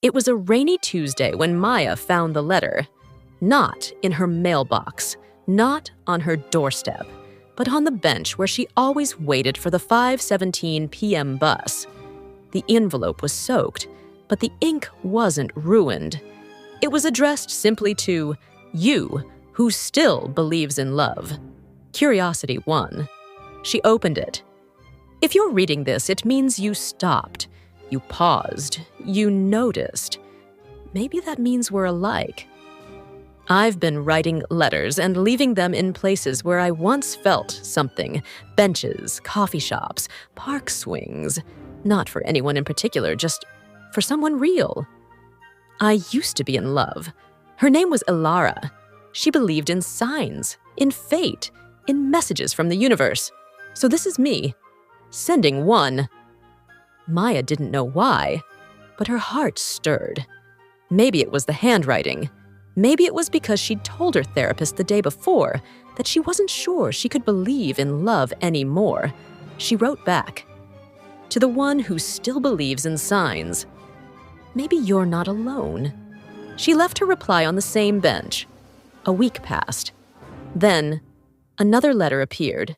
It was a rainy Tuesday when Maya found the letter, not in her mailbox, not on her doorstep, but on the bench where she always waited for the 5:17 p.m. bus. The envelope was soaked, but the ink wasn't ruined. It was addressed simply to you, who still believes in love. Curiosity won. She opened it. If you're reading this, it means you stopped. You paused. You noticed. Maybe that means we're alike. I've been writing letters and leaving them in places where I once felt something. Benches, coffee shops, park swings. Not for anyone in particular, just for someone real. I used to be in love. Her name was Ilara. She believed in signs, in fate, in messages from the universe. So this is me, sending one. Maya didn't know why, but her heart stirred. Maybe it was the handwriting. Maybe it was because she'd told her therapist the day before that she wasn't sure she could believe in love anymore. She wrote back, "To the one who still believes in signs, maybe you're not alone." She left her reply on the same bench. A week passed. Then, another letter appeared.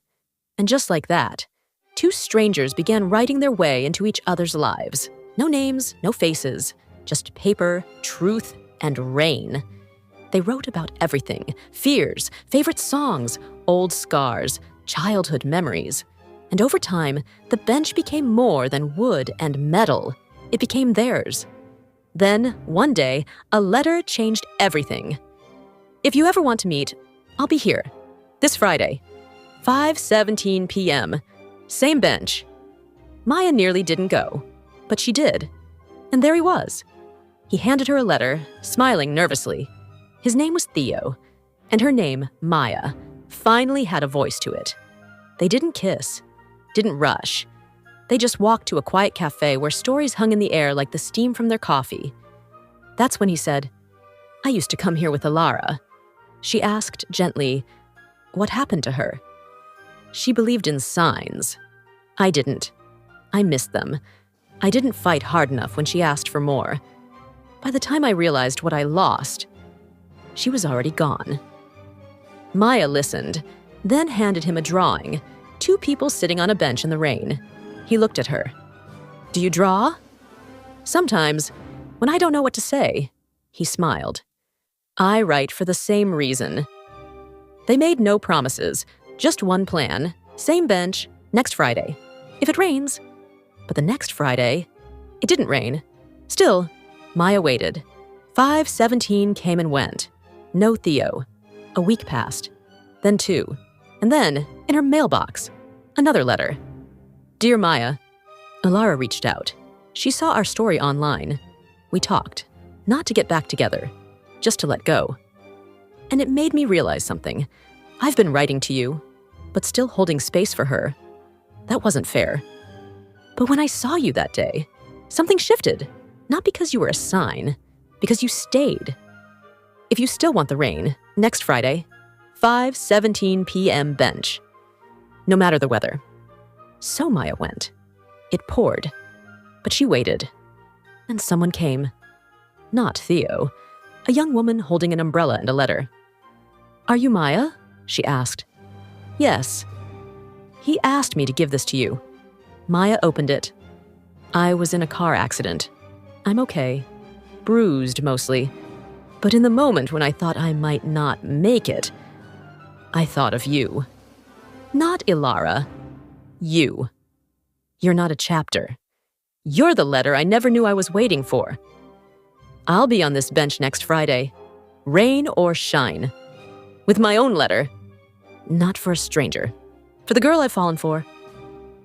And just like that, two strangers began writing their way into each other's lives. No names, no faces, just paper, truth, and rain. They wrote about everything: fears, favorite songs, old scars, childhood memories. And over time, the bench became more than wood and metal. It became theirs. Then, one day, a letter changed everything. "If you ever want to meet, I'll be here. This Friday, 5:17 p.m. Same bench." Maya nearly didn't go, but she did. And there he was. He handed her a letter, smiling nervously. His name was Theo, and her name, Maya, finally had a voice to it. They didn't kiss, didn't rush. They just walked to a quiet cafe where stories hung in the air like the steam from their coffee. That's when he said, "I used to come here with Ilara." She asked gently, what happened to her? She believed in signs. I didn't. I missed them. I didn't fight hard enough when she asked for more. By the time I realized what I lost, she was already gone. Maya listened, then handed him a drawing, two people sitting on a bench in the rain. He looked at her. "Do you draw?" "Sometimes, when I don't know what to say." He smiled. "I write for the same reason." They made no promises, just one plan, same bench, next Friday. If it rains. But the next Friday, it didn't rain. Still, Maya waited. 5:17 came and went. No Theo. A week passed. Then two. And then, in her mailbox, another letter. "Dear Maya," Ilara reached out. She saw our story online. We talked, not to get back together, just to let go. And it made me realize something. I've been writing to you, but still holding space for her. That wasn't fair. But when I saw you that day, something shifted. Not because you were a sign, because you stayed. If you still want the rain, next Friday, 5:17 p.m. bench. No matter the weather. So Maya went. It poured. But she waited. And someone came. Not Theo. A young woman holding an umbrella and a letter. "Are you Maya?" she asked. "Yes." "He asked me to give this to you." Maya opened it. "I was in a car accident. I'm okay. Bruised, mostly. But in the moment when I thought I might not make it, I thought of you. Not Ilara. You. You're not a chapter. You're the letter I never knew I was waiting for. I'll be on this bench next Friday, rain or shine. With my own letter. Not for a stranger. For the girl I've fallen for."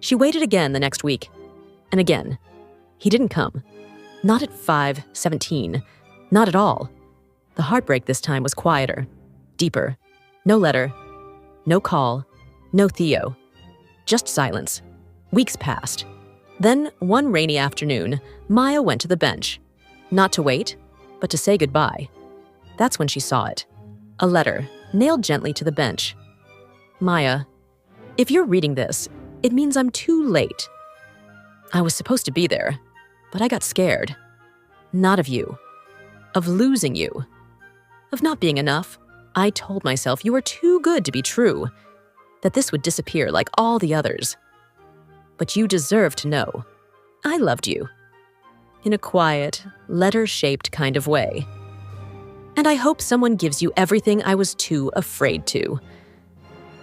She waited again the next week. And again. He didn't come. Not at 5:17. Not at all. The heartbreak this time was quieter. Deeper. No letter. No call. No Theo. Just silence. Weeks passed. Then, one rainy afternoon, Maya went to the bench. Not to wait, but to say goodbye. That's when she saw it. A letter, nailed gently to the bench. "Maya, if you're reading this, it means I'm too late. I was supposed to be there, but I got scared. Not of you. Of losing you. Of not being enough. I told myself you were too good to be true, that this would disappear like all the others. But you deserve to know. I loved you. In a quiet, letter-shaped kind of way. And I hope someone gives you everything I was too afraid to.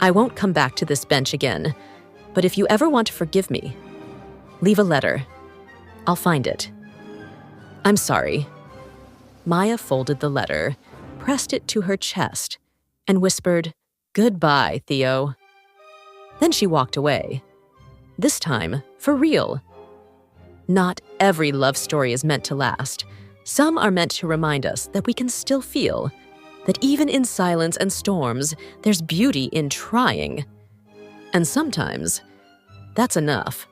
I won't come back to this bench again, but if you ever want to forgive me, leave a letter. I'll find it. I'm sorry. Maya folded the letter, pressed it to her chest, and whispered, "Goodbye, Theo." Then she walked away. This time, for real. Not every love story is meant to last. Some are meant to remind us that we can still feel, that even in silence and storms, there's beauty in trying. And sometimes, that's enough.